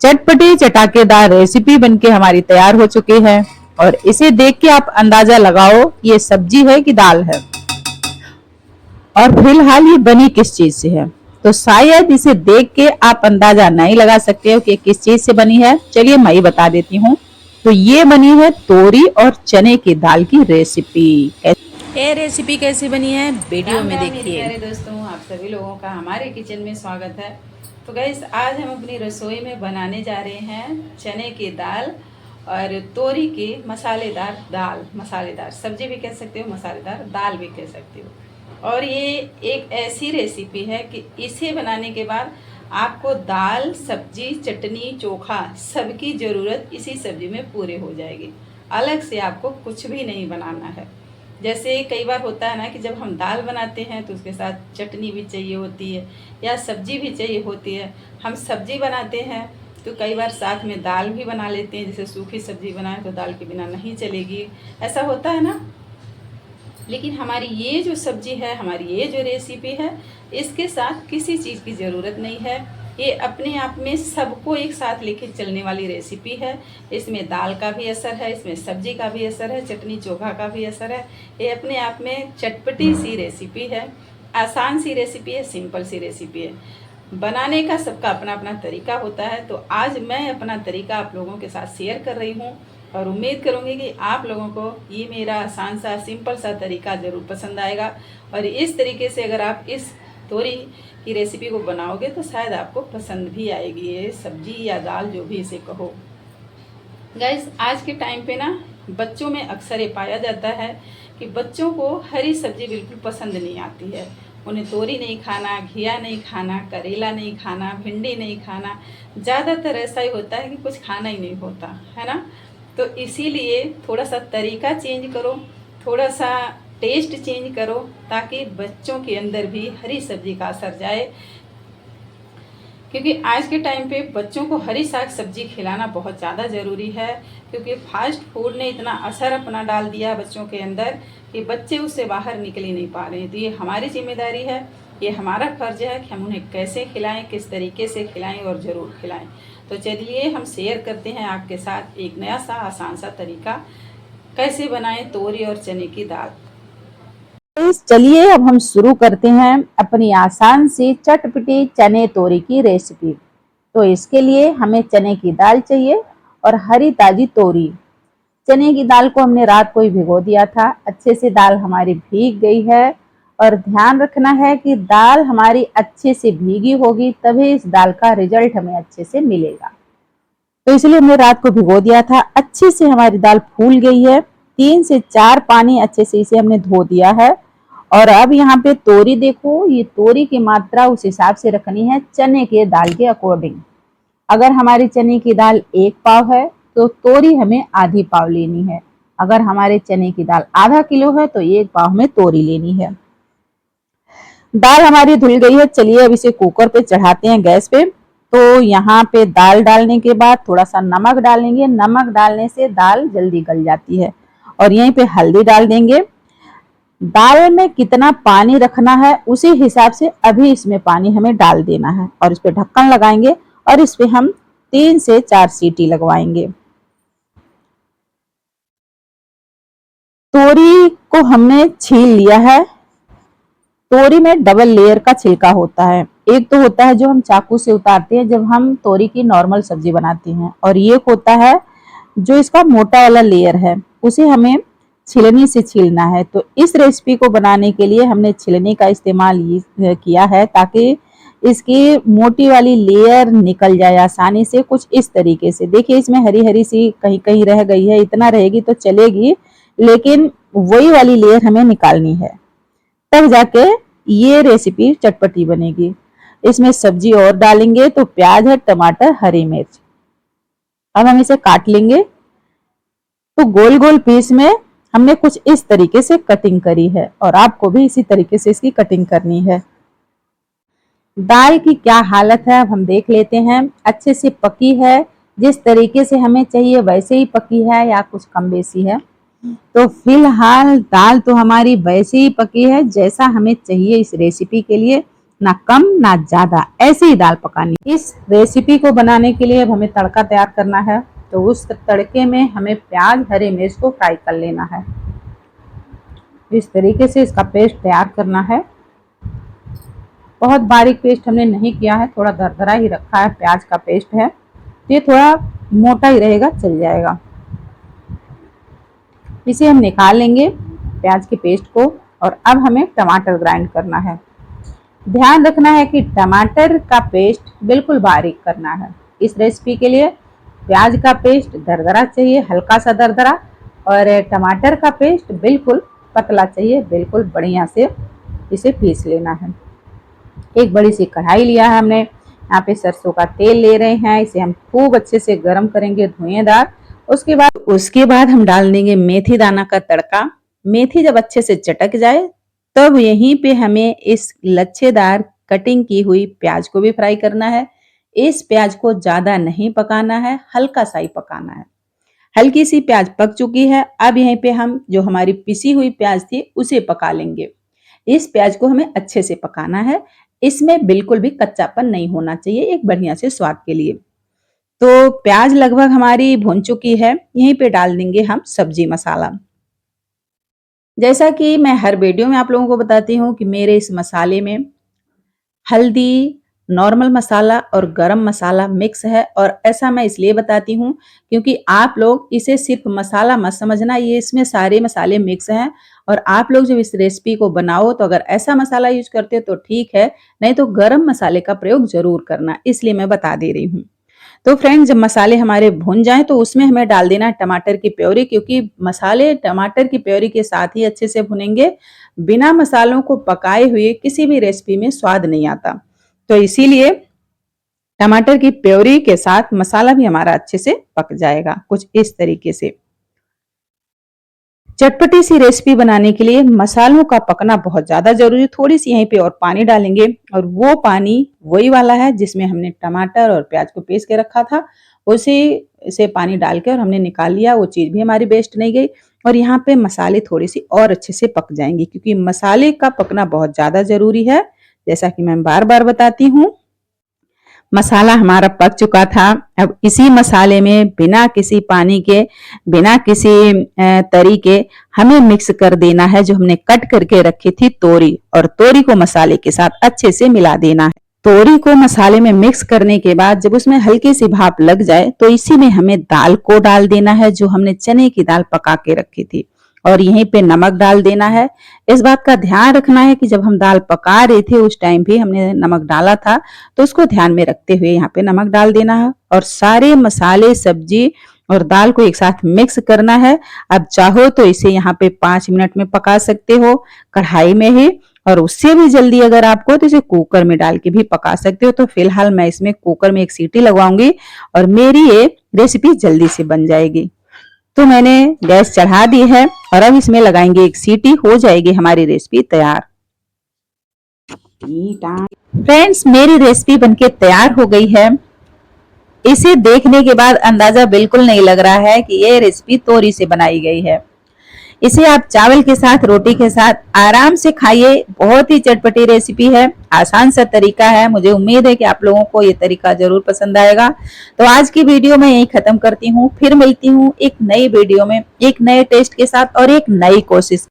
चटपटी चटाकेदार रेसिपी बनके हमारी तैयार हो चुकी है और इसे देख के आप अंदाजा लगाओ ये सब्जी है कि दाल है और फिलहाल ये बनी किस चीज से है। तो शायद इसे देख के आप अंदाजा नहीं लगा सकते हो कि किस चीज से बनी है। चलिए मैं ही बता देती हूँ। तो ये बनी है तोरी और चने की दाल की रेसिपी। ये रेसिपी कैसी बनी है वीडियो में देखिए। प्यारे दोस्तों, आप सभी लोगों का हमारे किचन में स्वागत है। तो गाइस, आज हम अपनी रसोई में बनाने जा रहे हैं चने की दाल और तोरी की मसालेदार दाल। मसालेदार सब्जी भी कह सकते हो, मसालेदार दाल भी कह सकते हो। और ये एक ऐसी रेसिपी है कि इसे बनाने के बाद आपको दाल, सब्जी, चटनी, चोखा सबकी ज़रूरत इसी सब्जी में पूरे हो जाएगी। अलग से आपको कुछ भी नहीं बनाना है। जैसे कई बार होता है ना कि जब हम दाल बनाते हैं तो उसके साथ चटनी भी चाहिए होती है या सब्जी भी चाहिए होती है। हम सब्जी बनाते हैं तो कई बार साथ में दाल भी बना लेते हैं। जैसे सूखी सब्जी बनाए तो दाल के बिना नहीं चलेगी, ऐसा होता है ना। लेकिन हमारी ये जो सब्जी है, हमारी ये जो रेसिपी है, इसके साथ किसी चीज़ की ज़रूरत नहीं है। ये अपने आप में सबको एक साथ लेके चलने वाली रेसिपी है। इसमें दाल का भी असर है, इसमें सब्जी का भी असर है, चटनी चोखा का भी असर है। ये अपने आप में चटपटी सी रेसिपी है, आसान सी रेसिपी है, सिंपल सी रेसिपी है। बनाने का सबका अपना अपना तरीका होता है। तो आज मैं अपना तरीका आप लोगों के साथ शेयर कर रही हूँ और उम्मीद करूँगी कि आप लोगों को ये मेरा आसान सा सिंपल सा तरीका ज़रूर पसंद आएगा। और इस तरीके से अगर आप इस तोरी की रेसिपी को बनाओगे तो शायद आपको पसंद भी आएगी, ये सब्जी या दाल जो भी इसे कहो। गाइस, आज के टाइम पे ना बच्चों में अक्सर ये पाया जाता है कि बच्चों को हरी सब्जी बिल्कुल पसंद नहीं आती है। उन्हें तोरी नहीं खाना, घिया नहीं खाना, करेला नहीं खाना, भिंडी नहीं खाना, ज़्यादातर ऐसा ही होता है कि कुछ खाना ही नहीं होता है ना। तो इसीलिए थोड़ा सा तरीका चेंज करो, थोड़ा सा टेस्ट चेंज करो, ताकि बच्चों के अंदर भी हरी सब्जी का असर जाए। क्योंकि आज के टाइम पे बच्चों को हरी साग सब्जी खिलाना बहुत ज़्यादा ज़रूरी है। क्योंकि फास्ट फूड ने इतना असर अपना डाल दिया है बच्चों के अंदर कि बच्चे उससे बाहर निकल ही नहीं पा रहे हैं। तो ये हमारी जिम्मेदारी है, ये हमारा फर्ज है कि हम उन्हें कैसे खिलाएं, किस तरीके से खिलाएं और ज़रूर खिलाएं। तो चलिए हम शेयर करते हैं आपके साथ एक नया सा आसान सा तरीका, कैसे बनाएं तोरी और चने की दाल। चलिए अब हम शुरू करते हैं अपनी आसान सी चटपटी चने तोरी की रेसिपी। तो इसके लिए हमें चने की दाल चाहिए और हरी ताजी तोरी। चने की दाल को हमने रात को ही भिगो दिया था, अच्छे से दाल हमारी भीग गई है। और ध्यान रखना है कि दाल हमारी अच्छे से भीगी होगी तभी इस दाल का रिजल्ट हमें अच्छे से मिलेगा। तो इसलिए हमने रात को भिगो दिया था। अच्छे से हमारी दाल फूल गई है, 3 से 4 पानी अच्छे से इसे हमने धो दिया है। और अब यहाँ पे तोरी देखो, ये तोरी की मात्रा उस हिसाब से रखनी है चने के दाल के अकॉर्डिंग। अगर हमारी चने की दाल 1 पाव है तो तोरी हमें आधी पाव लेनी है। अगर हमारे चने की दाल आधा किलो है तो 1 पाव में तोरी लेनी है। दाल हमारी धुल गई है। चलिए अब इसे कुकर पे चढ़ाते हैं गैस पे। तो यहाँ पे दाल डालने के बाद थोड़ा सा नमक डालेंगे। नमक डालने से दाल जल्दी गल जाती है। और यहीं पे हल्दी डाल देंगे। दाल में कितना पानी रखना है उसी हिसाब से अभी इसमें पानी हमें डाल देना है और इस पे ढक्कन लगाएंगे और इस पे हम 3 से 4 सीटी लगवाएंगे। तोरी को हमने छील लिया है। तोरी में डबल लेयर का छिलका होता है। एक तो होता है जो हम चाकू से उतारते हैं जब हम तोरी की नॉर्मल सब्जी बनाते हैं, और ये होता है जो इसका मोटा वाला लेयर है, उसे हमें छिलनी से छीलना है। तो इस रेसिपी को बनाने के लिए हमने छिलनी का इस्तेमाल किया है ताकि इसकी मोटी वाली लेयर निकल जाए आसानी से। कुछ इस तरीके से देखिए, इसमें हरी हरी सी कहीं कहीं रह गई है, इतना रहेगी तो चलेगी, लेकिन वही वाली लेयर हमें निकालनी है, तब जाके ये रेसिपी चटपटी बनेगी। इसमें सब्जी और डालेंगे तो प्याज है, टमाटर, हरी मिर्च। अब हम इसे काट लेंगे। तो गोल गोल पीस में हमने कुछ इस तरीके से कटिंग करी है और आपको भी इसी तरीके से इसकी कटिंग करनी है। दाल की क्या हालत है अब हम देख लेते हैं। अच्छे से पकी है, जिस तरीके से हमें चाहिए वैसे ही पकी है या कुछ कम बेसी है। तो फिलहाल दाल तो हमारी वैसे ही पकी है जैसा हमें चाहिए इस रेसिपी के लिए। ना कम ना ज्यादा, ऐसे ही दाल पकानी। इस रेसिपी को बनाने के लिए अब हमें तड़का तैयार करना है। तो उस तड़के में हमें प्याज, हरी मिर्च को फ्राई कर लेना है। इस तरीके से इसका पेस्ट तैयार करना है। बहुत बारीक पेस्ट हमने नहीं किया है, थोड़ा दरदरा ही रखा है। प्याज का पेस्ट है, ये थोड़ा मोटा ही रहेगा, चल जाएगा। इसे हम निकाल लेंगे प्याज के पेस्ट को। और अब हमें टमाटर ग्राइंड करना है। ध्यान रखना है कि टमाटर का पेस्ट बिल्कुल बारीक करना है। इस रेसिपी के लिए प्याज का पेस्ट दरदरा चाहिए, हल्का सा दरदरा, और टमाटर का पेस्ट बिल्कुल पतला चाहिए, बिल्कुल बढ़िया से इसे पीस लेना है। एक बड़ी सी कढ़ाई लिया है हमने, यहाँ पे सरसों का तेल ले रहे हैं। इसे हम खूब अच्छे से गर्म करेंगे, धुएंदार। उसके बाद हम डाल देंगे मेथी दाना का तड़का। मेथी जब अच्छे से चटक जाए तब यहीं पे हमें इस लच्छेदार कटिंग की हुई प्याज को भी फ्राई करना है। इस प्याज को ज्यादा नहीं पकाना है, हल्का सा ही पकाना है। हल्की सी प्याज पक चुकी है। अब यहीं पे हम जो हमारी पिसी हुई प्याज थी उसे पका लेंगे। इस प्याज को हमें अच्छे से पकाना है, इसमें बिल्कुल भी कच्चापन नहीं होना चाहिए, एक बढ़िया से स्वाद के लिए। तो प्याज लगभग हमारी भुन चुकी है। यहीं पे डाल देंगे हम सब्जी मसाला। जैसा कि मैं हर वीडियो में आप लोगों को बताती हूँ कि मेरे इस मसाले में हल्दी, नॉर्मल मसाला और गरम मसाला मिक्स है। और ऐसा मैं इसलिए बताती हूँ क्योंकि आप लोग इसे सिर्फ मसाला मत समझना, ये इसमें सारे मसाले मिक्स हैं। और आप लोग जब इस रेसिपी को बनाओ तो अगर ऐसा मसाला यूज करते हो तो ठीक है, नहीं तो गरम मसाले का प्रयोग जरूर करना, इसलिए मैं बता दे रही हूँ। तो फ्रेंड्स, जब मसाले हमारे भुन जाएं तो उसमें हमें डाल देना है टमाटर की प्योरी, क्योंकि मसाले टमाटर की प्योरी के साथ ही अच्छे से भुनेंगे। बिना मसालों को पकाए हुए किसी भी रेसिपी में स्वाद नहीं आता। तो इसीलिए टमाटर की प्योरी के साथ मसाला भी हमारा अच्छे से पक जाएगा, कुछ इस तरीके से। चटपटी सी रेसिपी बनाने के लिए मसालों का पकना बहुत ज्यादा जरूरी। थोड़ी सी यहीं पे और पानी डालेंगे, और वो पानी वही वाला है जिसमें हमने टमाटर और प्याज को पीस के रखा था, उसी से पानी डाल के और हमने निकाल लिया। वो चीज भी हमारी वेस्ट नहीं गई। और यहाँ पे मसाले थोड़ी सी और अच्छे से पक जाएंगे, क्योंकि मसाले का पकना बहुत ज्यादा जरूरी है, जैसा कि मैं बार बार बताती हूँ। मसाला हमारा पक चुका था। अब इसी मसाले में बिना किसी पानी के, बिना किसी तरी के हमें मिक्स कर देना है जो हमने कट करके रखी थी तोरी, और तोरी को मसाले के साथ अच्छे से मिला देना है। तोरी को मसाले में मिक्स करने के बाद जब उसमें हल्की सी भाप लग जाए तो इसी में हमें दाल को डाल देना है, जो हमने चने की दाल पका के रखी थी। और यहीं पे नमक डाल देना है। इस बात का ध्यान रखना है कि जब हम दाल पका रहे थे उस टाइम भी हमने नमक डाला था, तो उसको ध्यान में रखते हुए यहाँ पे नमक डाल देना है। और सारे मसाले, सब्जी और दाल को एक साथ मिक्स करना है। अब चाहो तो इसे यहाँ पे 5 मिनट में पका सकते हो कढ़ाई में ही, और उससे भी जल्दी अगर आपको तो इसे कुकर में डाल के भी पका सकते हो। तो फिलहाल मैं इसमें कुकर में एक सीटी लगवाऊंगी और मेरी ये रेसिपी जल्दी से बन जाएगी। तो मैंने गैस चढ़ा दी है और अब इसमें लगाएंगे एक सीटी, हो जाएगी हमारी रेसिपी तैयार। फ्रेंड्स, मेरी रेसिपी बनके तैयार हो गई है। इसे देखने के बाद अंदाजा बिल्कुल नहीं लग रहा है कि ये रेसिपी तोरी से बनाई गई है। इसे आप चावल के साथ, रोटी के साथ आराम से खाइए। बहुत ही चटपटी रेसिपी है, आसान सा तरीका है। मुझे उम्मीद है कि आप लोगों को ये तरीका जरूर पसंद आएगा। तो आज की वीडियो मैं यही खत्म करती हूँ, फिर मिलती हूँ एक नई वीडियो में, एक नए टेस्ट के साथ और एक नई कोशिश।